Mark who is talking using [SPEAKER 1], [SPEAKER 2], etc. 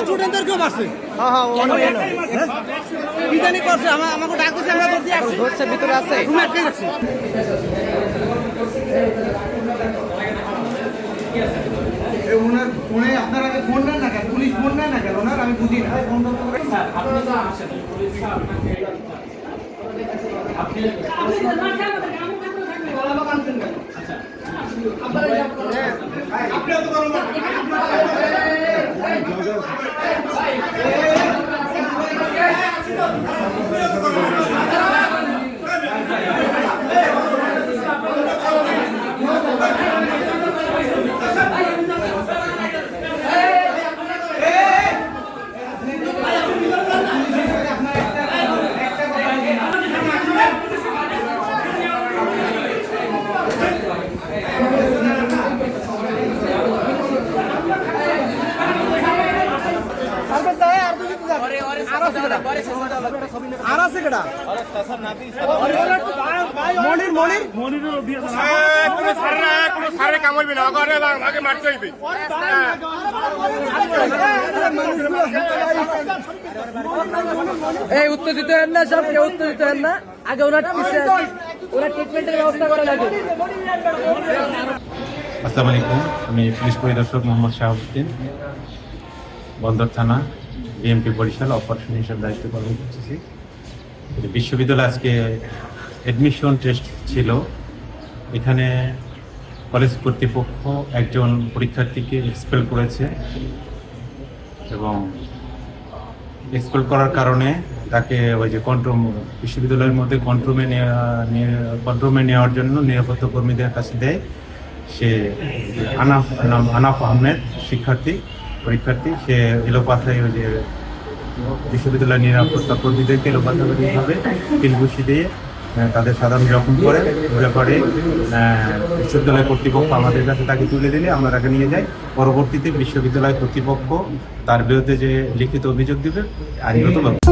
[SPEAKER 1] স্টুডেন্টদেরকেও মারছে। কি জানি করছে, আমাকে ডাক দিচ্ছে, আমরা করতে আসছি, ধরছে, ভিতরে আছে, রুমে আটকে গেছে।
[SPEAKER 2] ওনার ফোনে আপনার আগে ফোন নেন না কেন, পুলিশ ফোন নেয় না কেন ওনার, আমি বুঝি না।
[SPEAKER 3] আপনারা তো আসেন, পুলিশরা আপনাকে
[SPEAKER 1] এই উত্তেজিত হেন না, সব কেউ উত্তেজিত হেন না, আগে ওরা ট্রিটমেন্টের ব্যবস্থা করা লাগে।
[SPEAKER 4] আসসালামু আলাইকুম, আমি পুলিশ পরিদর্শক মোহাম্মদ শাহাবুদ্দিন, বন্দর থানা বিএমপি বরিশাল অপারেশন হিসেবে দায়িত্ব পালন করতেছি। বিশ্ববিদ্যালয়ে আজকে অ্যাডমিশন টেস্ট ছিল। এখানে কলেজ কর্তৃপক্ষ একজন পরীক্ষার্থীকে এক্সপেল করেছে এবং এক্সপেল করার কারণে তাকে ওই যে বিশ্ববিদ্যালয়ের মধ্যে কন্ট্রোমে নেওয়ার জন্য নিরাপত্তা কর্মীদের কাছে দেয়। সে আনাফ আহমেদ পরীক্ষার্থী, সে এলোপাথায় ওই যে বিশ্ববিদ্যালয়ের নিরাপত্তা কর্মীদেরকে এলোপাথাভাবে কিলঘুষি দিয়ে তাদের সাধারণ জখম করে ব্যাপারে বিশ্ববিদ্যালয় কর্তৃপক্ষ আমাদের কাছে তাকে তুলে দিলে আমরা তাকে নিয়ে যাই। পরবর্তীতে বিশ্ববিদ্যালয় কর্তৃপক্ষ তার বিরুদ্ধে যে লিখিত অভিযোগ দেবে আইনগত ব্যবস্থা।